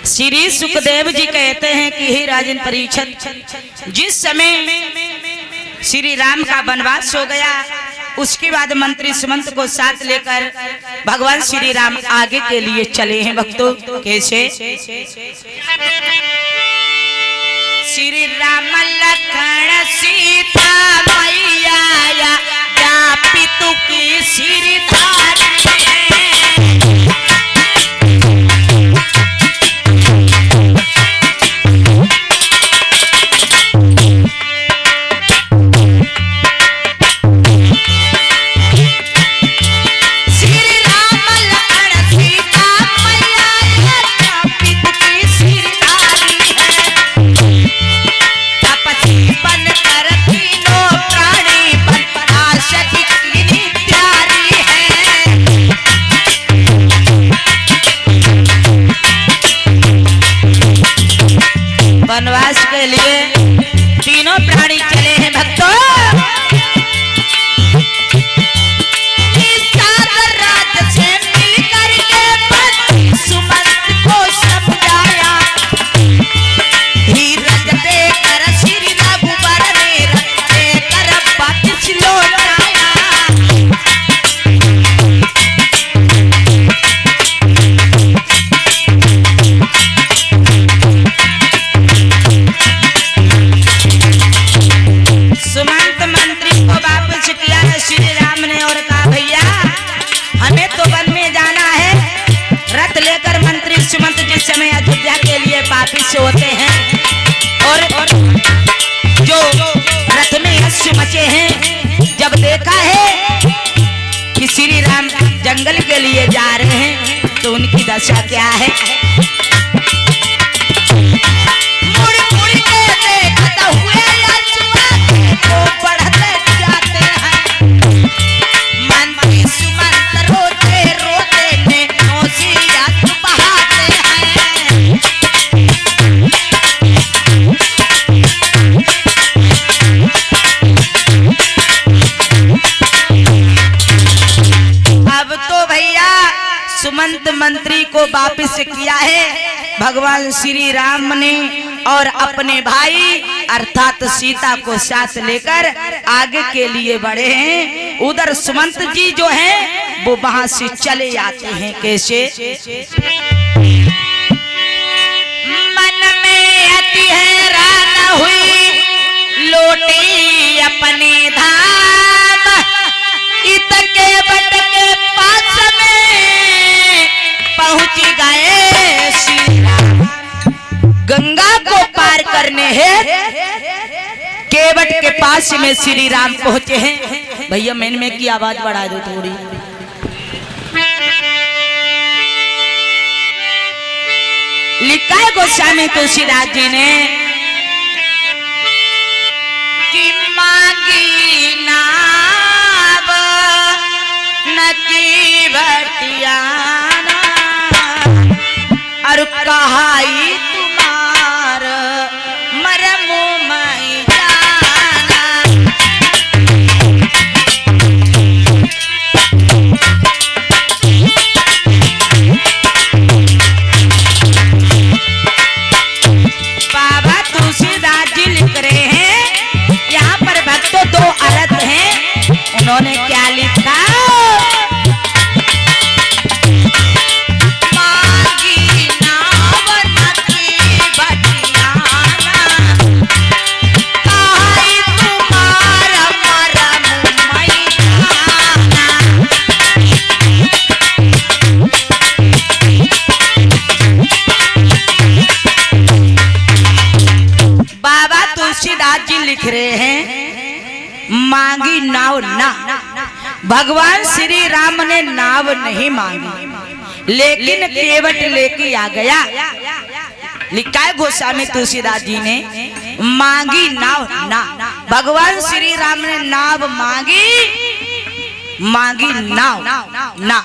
श्री सुखदेव जी कहते हैं कि हे राजन परीक्षित, जिस समय श्री राम का वनवास हो गया उसके बाद मंत्री सुमंत को साथ लेकर भगवान श्री राम आगे के लिए चले हैं। भक्तों कैसे? श्री राम लखन सीता मैया जा पितु की सिरधारी वनवास के लिए तीनों प्राणी चले हैं। भक्तों इस सागर राज से मिलकर के सुमंत को समझाया, हीरज देकर श्री रघुबर ने रथ देकर वापस लौटाया। सुमंत मंत्री को वापस किया है श्री राम ने और कहा भैया हमें तो वन में जाना है। रथ लेकर मंत्री सुमंत जिस समय अयोध्या के लिए वापिस होते हैं और जो रथ में हंस मचे हैं, जब देखा है कि श्री राम जंगल के लिए जा रहे हैं तो उनकी दशा क्या है? सुमंत मंत्री को वापस किया है भगवान श्री राम ने और अपने भाई अर्थात सीता को साथ लेकर आगे के लिए बढ़े हैं। उधर सुमंत जी जो हैं वो वहां से चले आते हैं। कैसे? मन में अति हैरान हुई लौटी अपने धाम, इत के बट के पास में पहुंच गए श्री राम। गंगा को पार करने हैं केवट के पास में श्री राम पहुंचे हैं। भैया मैन में की आवाज बढ़ा दो थोड़ी। लिखा है गोस्वामी तुलसीदास जी ने कि मांगी नाव नकी भटियाना और कहाई तुम्हार मरमो मई जाना। बाबा तुलसीदास जी लिख रहे हैं यहाँ पर भक्तों दो अर्थ हैं। उन्होंने क्या लिखा? लिख रहे हैं मांगी नाव ना, भगवान श्री राम ने नाव नहीं मांगी लेकिन केवट लेके आ गया। लिखा है गोस्वामी तुलसीदास जी ने मांगी नाव ना, भगवान श्री राम ने नाव मांगी नाव ना,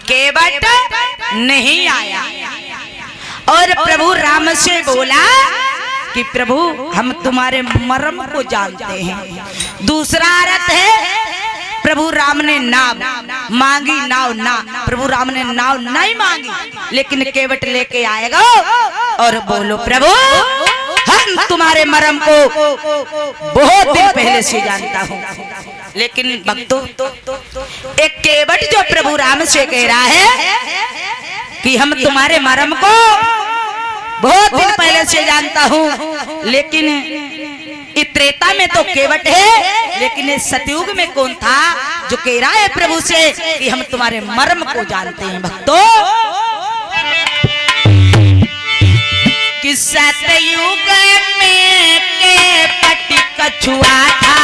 केवट नहीं आया। और प्रभु राम से बोला कि प्रभु हम तुम्हारे मर्म को जानते हैं। दूसरा अर्थ है प्रभु राम ने नाव मांगी, नाव ना, प्रभु राम ने नाव नहीं मांगी लेकिन केवट लेके आएगा। और बोलो प्रभु हम तुम्हारे मर्म को बहुत दिन पहले से जानता हूँ, लेकिन भक्तों एक केवट जो प्रभु राम से कह रहा है कि हम तुम्हारे मर्म को बहुत दिन पहले से जानता हूँ, लेकिन त्रेता में तो केवट है, लेकिन इस सतयुग में कौन था जो कह रहा है प्रभु से कि हम तुम्हारे मर्म को जानते हैं। भक्तों कि सतयुग में केवट कछुआ था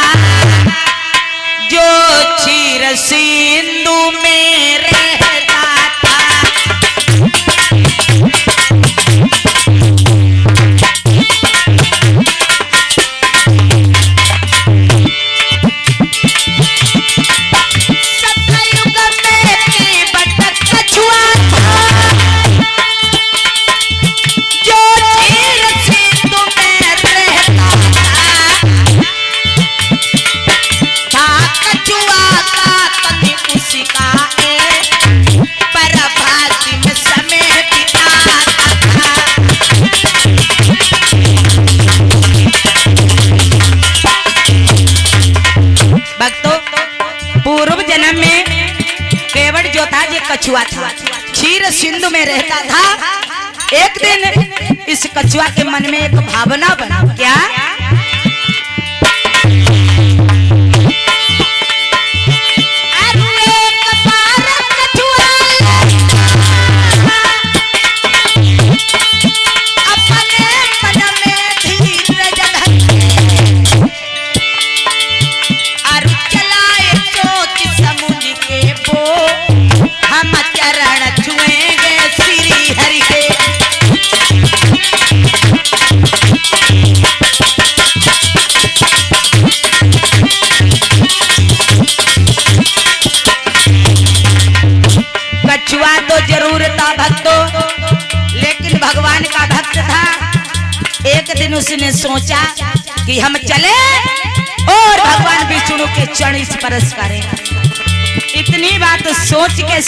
जो क्षीर सिंधु में रहता था। कछुआ था, क्षीर सिंधु में रहता था। एक दिन इस कछुआ के मन में एक भावना बना, क्या उसने सोचा कि हम चले और भगवान विष्णु के चरण स्पर्श करें। इतनी बात सोच के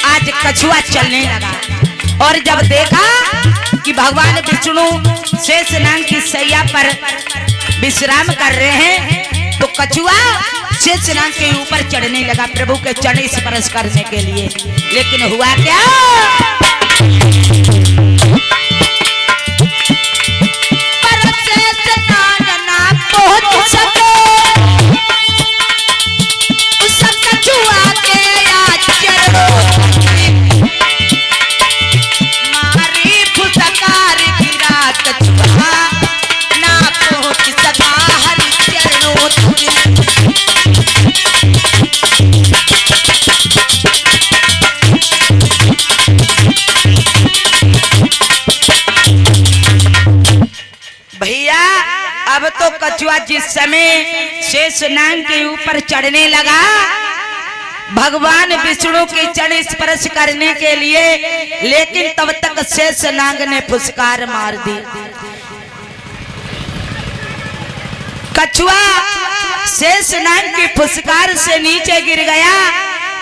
आज कछुआ चलने लगा और जब देखा कि भगवान विष्णु शेषनाग की सैया पर विश्राम कर रहे हैं तो कछुआ शेषनाग के ऊपर चढ़ने लगा प्रभु के चरण स्पर्श करने के लिए। लेकिन हुआ क्या, अब तो कछुआ जिस समय शेषनाग के ऊपर चढ़ने लगा भगवान विष्णु के चरण स्पर्श करने के लिए, लेकिन तब तक शेषनाग ने फुसकार मार दी। कछुआ शेषनाग की फुसकार से नीचे गिर गया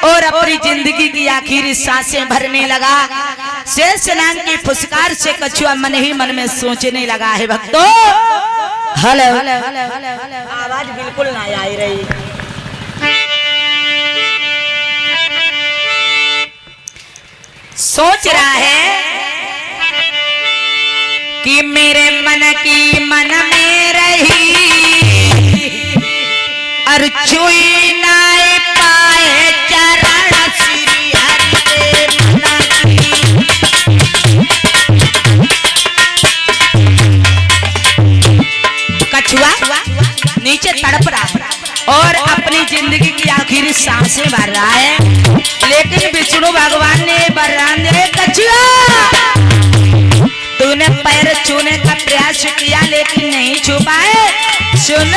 और अपनी जिंदगी की आखिरी सांसें भरने लगा। शेषनाग की फुसकार से कछुआ मन ही मन में सोचने लगा है भक्तों, हेलो आवाज बिल्कुल ना आ रही। सोच रहा है कि मेरे मन की मन में रही और छुई ना पाए चरण श्री हरि के मन की। कछुआ नीचे तड़प रहा है और अपनी जिंदगी की आखिरी सांसें भर रहा है, लेकिन विष्णु भगवान ने वरदान दिया, कछुआ तूने पैर छूने का प्रयास किया लेकिन नहीं छू पाए। सुन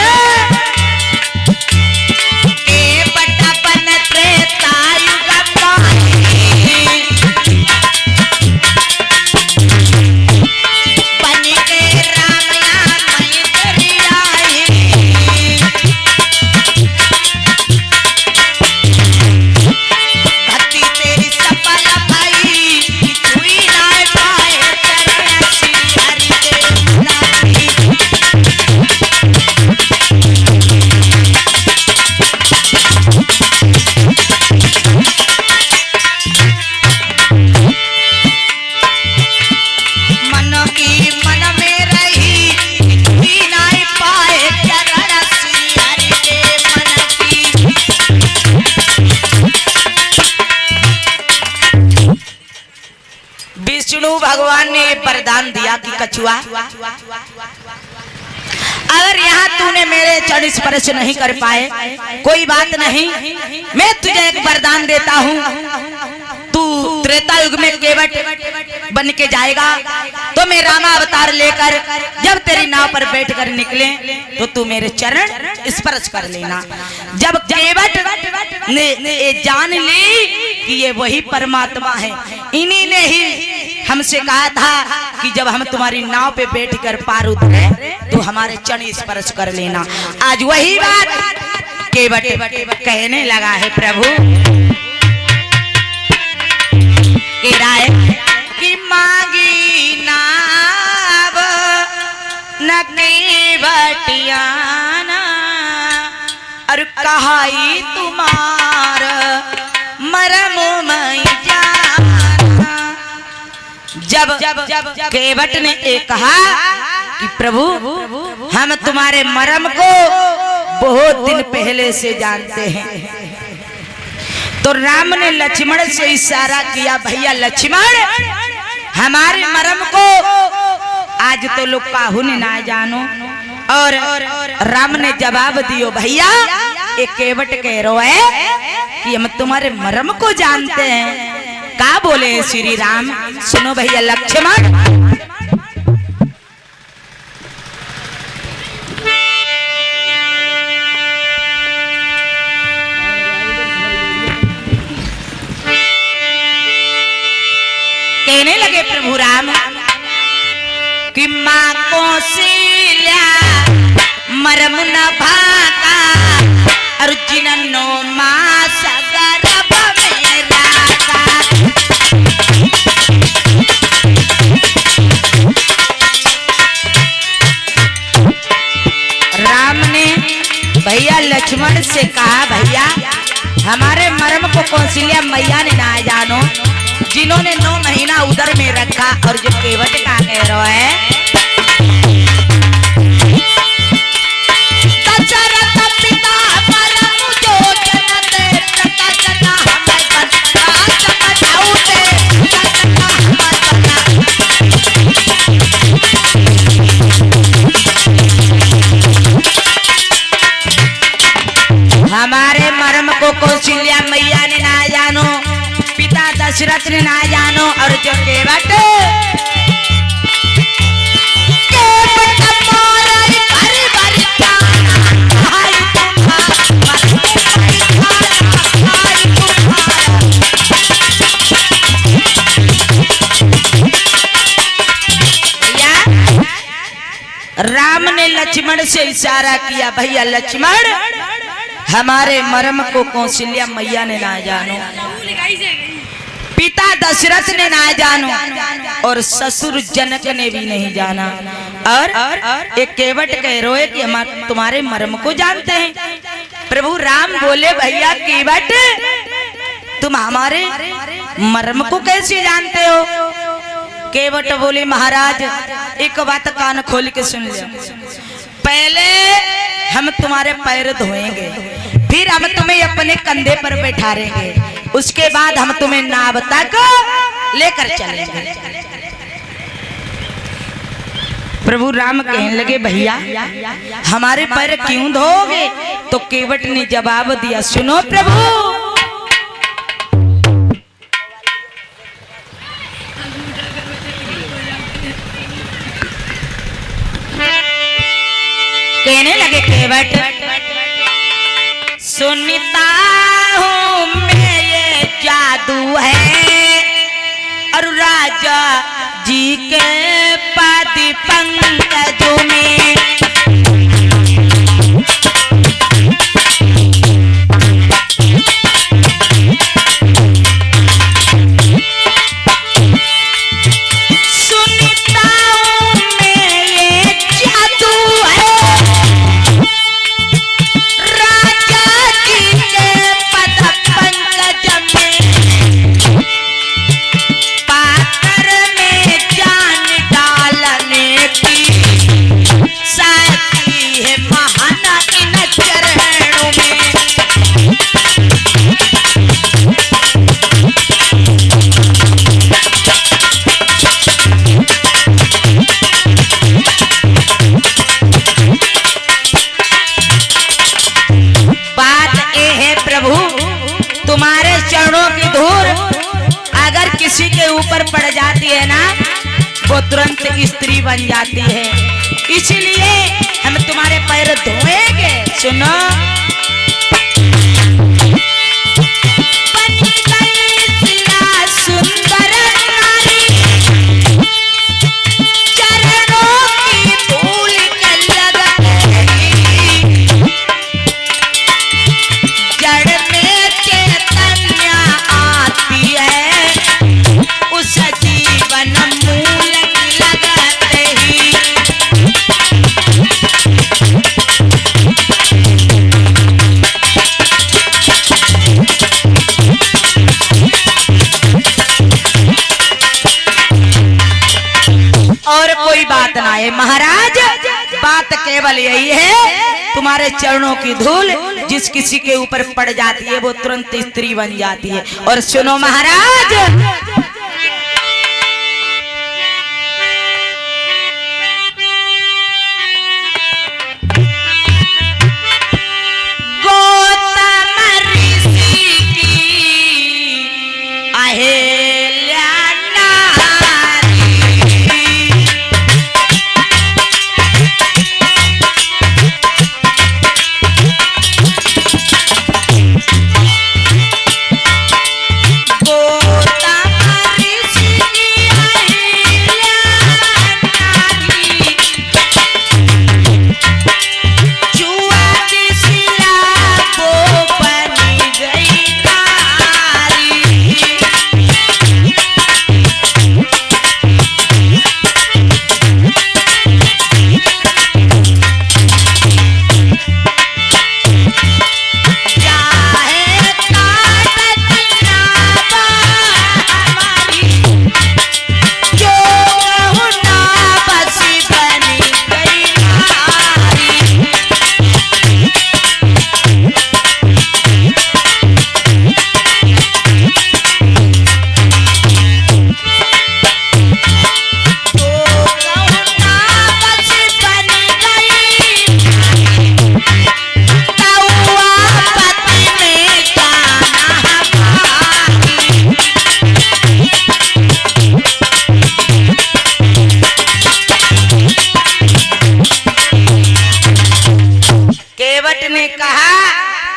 भक्ति तेरी सफल भाई छुई भगवान ने वरदान दिया कि कछुआ, अगर यहाँ तूने मेरे चरण स्पर्श नहीं कर पाए कोई बात नहीं, मैं तुझे एक वरदान देता हूँ। तू त्रेता युग में केवट बन के जाएगा तो मैं रामा अवतार लेकर जब तेरी नाव पर बैठकर निकले तो तू मेरे चरण स्पर्श कर लेना। जब केवट ने जान ली कि ये वही परमात्मा है, इन्हीं ने ही हमसे कहा था कि जब हम तुम्हारी नाव पे बैठकर पार उतरे तो हमारे चरण स्पर्श कर लेना। आज वही बात केवट कहने लगा है प्रभु के राय की मांगी नाव न केवटियाना और कहाई तुम्हार मरम मई जाना। जब केवट ने एक कहा कि प्रभु हम तुम्हारे मरम को बहुत दिन पहले से जानते हैं, तो राम ने लक्ष्मण से इशारा किया भैया लक्ष्मण हमारे मरम को आज तो लोग काहू ने ना जानो। और राम ने जवाब दियो भैया एक केवट कह रो है कि हम तुम्हारे मरम को जानते हैं। का बोले श्री राम, सुनो भैया लक्ष्मण, कहने लगे प्रभु राम कि माँ कौशल्या मरम न भागा अर्जुन नो माँ सगरभ में रागा। राम ने भैया लक्ष्मण से कहा भैया हमारे मर्म को कौशल्या मैया ने ना जानो, जिन्होंने 9 महीना उदर में रखा। और जो केवट का कह रहा है दशरथ पिता परम जो जन दे प्रकाशना हमें बंदास बताऊ दे हमारे मर्म को कौशल्या मैया ने ना जानो, पिता दशरथ ने ना जानो। और जो केवट राम ने लक्ष्मण से इशारा किया भैया लक्ष्मण हमारे मर्म को कौशल्या मैया ने ना जानो, पिता दशरथ ने ना जानो और ससुर जनक ने भी नहीं जाना। और एक केवट कह रोए कि हम तुम्हारे मर्म को जानते हैं। प्रभु राम बोले भैया केवट तुम हमारे मर्म को कैसे जानते हो? केवट बोले महाराज एक बात कान खोल के सुन ले, पहले हम तुम्हारे पैर धोएंगे, फिर हम तुम्हें अपने कंधे पर बैठारेंगे, उसके बाद हम तुम्हें नाव तक लेकर चलेंगे। प्रभु राम कहने लगे भैया हमारे पैर क्यों धोगे? तो केवट ने जवाब दिया सुनो प्रभु, कहने लगे केवट सुनता हूँ मैं ये जादू है और राजा जी के पद पंकजों में तुरंत स्त्री बन जाती है। इसलिए हम तुम्हारे पैर धोएंगे। सुनो, महाराज, बात केवल यही है, तुम्हारे चरणों की धूल जिस किसी के ऊपर पड़ जाती है वो तुरंत स्त्री बन जाती है। और सुनो महाराज, गौतम ऋषि की अहेल्या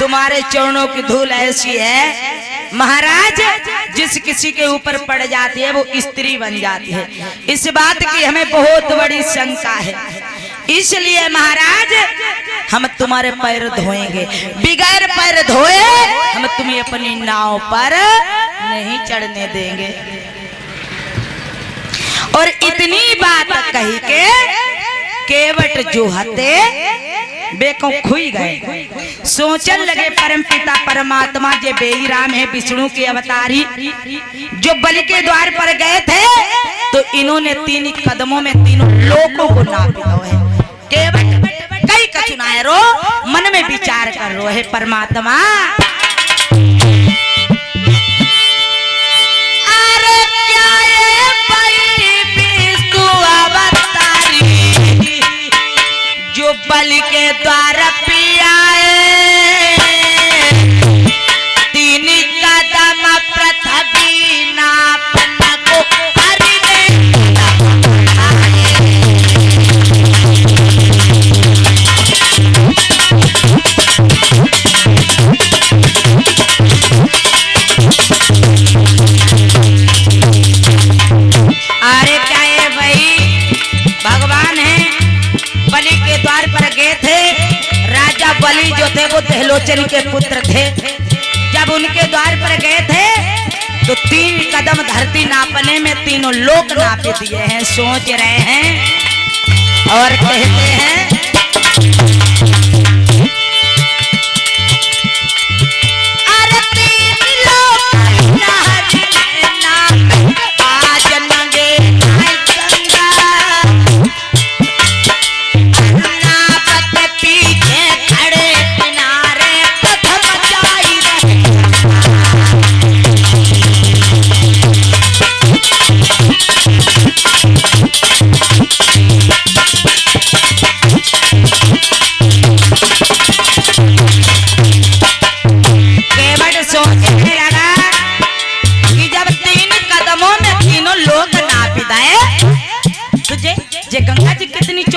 तुम्हारे चरणों की धूल ऐसी है महाराज, जिस किसी के ऊपर पड़ जाती है वो स्त्री बन जाती है। इस बात की हमें बहुत बड़ी शंका है, इसलिए महाराज हम तुम्हारे पैर धोएंगे। बिगैर पैर धोए हम तुम्हें अपनी नाव पर नहीं चढ़ने देंगे। और इतनी बात कही के केवट जो हते बेको खुई गए। सोचन लगे परम पिता परमात्मा जे बेई राम है, विष्णु के अवतारी, जो बलि के द्वार पर गए थे तो इन्होंने 3 कदमों में तीनों लोगों को नाप दिया है। केवट कई कचुनाए रो मन में विचार कर रो है परमात्मा, अरे क्या ये बलि विष्णु अवतारी जो बलि के द्वार पियाए, 3 कदम पृथ्वी नापन को हरिने अरे क्या है भाई, भगवान है बलि के द्वार पर गए थे। राजा बलि जो थे वो देहलोचन के पुत्र थे। जब उनके द्वार पर गए थे तो 3 कदम धरती नापने में तीनों लोग नाप दिए हैं। सोच रहे हैं और कहते हैं, अरे 3 लोग आज नंगे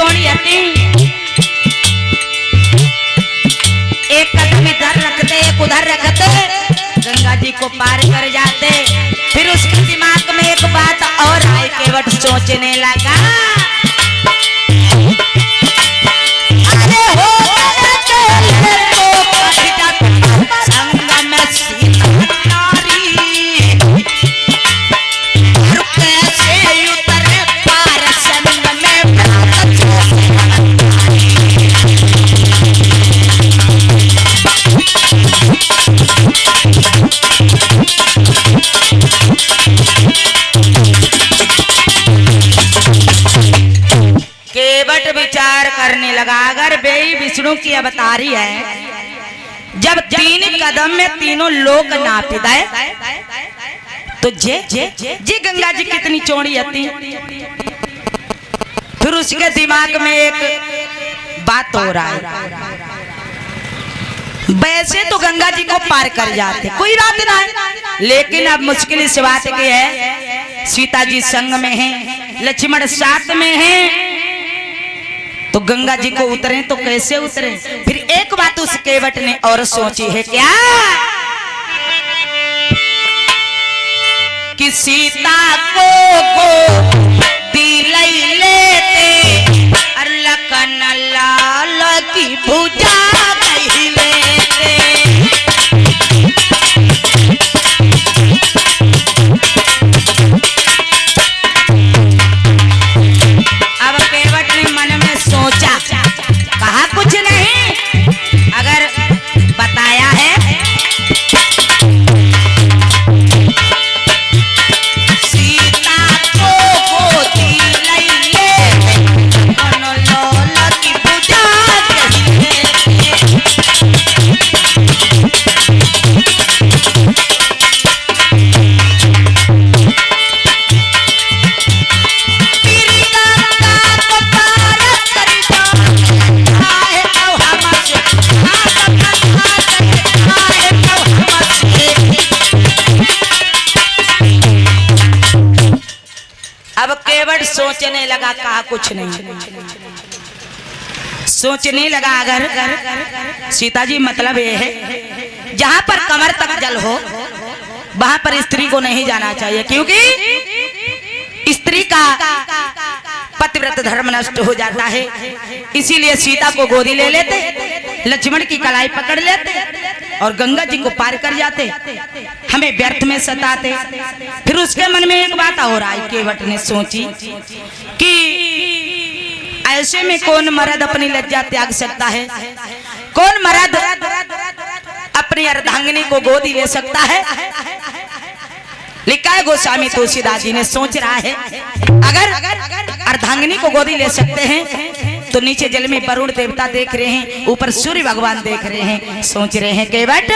चौड़ी हती, एक कदम इधर रखते एक उधर रखते गंगा जी को पार कर जाते। फिर उसके दिमाग में एक बात और आई, केवट सोचने लगा अरे हो संग में सीता नारी कैसे उतरे पार संग में केवट विचार करने लगा, अगर बेई विष्णु की अवतारी है, जब 3 कदम में तीनों लोक नापी दे तो जे गंगा जी कितनी चौड़ी आती। फिर उसके दिमाग में एक बात हो रहा है, वैसे तो गंगा जी को पार कर जाते कोई बात ना है, लेकिन अब मुश्किल इस बात की है सीता जी संग में हैं, लक्ष्मण साथ में हैं, तो गंगा जी को उतरे तो कैसे उतरे। फिर एक बात उस केवट ने और सोची है क्या कि सीता को गोदी लेते और लखन लाल की भुजा नहीं लेते। अब केवट ने मन में सोचा, कहा कुछ नहीं, अगर बताया है सीता को गोदी लइले लोल की पूजा अब केवट सोचने लगा, कहा कुछ नहीं, सोचने लगा अगर सीता जी मतलब ये है जहां पर कमर तक जल हो वहां पर स्त्री को नहीं जाना चाहिए, क्योंकि स्त्री का पतिव्रत धर्म नष्ट हो जाता है। इसीलिए सीता को गोदी ले लेते, लक्ष्मण की कलाई पकड़ लेते और गंगा जी को पार कर जाते, हमें व्यर्थ में सताते। फिर उसके मन में एक बात और आई, केवट ने सोची कि ऐसे में कौन मर्द अपनी लज्जा त्याग सकता है, कौन मर्द अपनी अर्धांगिनी को गोदी ले सकता है। लिखा है गोस्वामी तुलसीदास जी ने, सोच रहा है अगर अर्धांगिनी को गोदी ले सकते हैं तो नीचे जल में वरुण देवता देख रहे हैं, ऊपर सूर्य भगवान देख रहे हैं, सोच रहे हैं केवट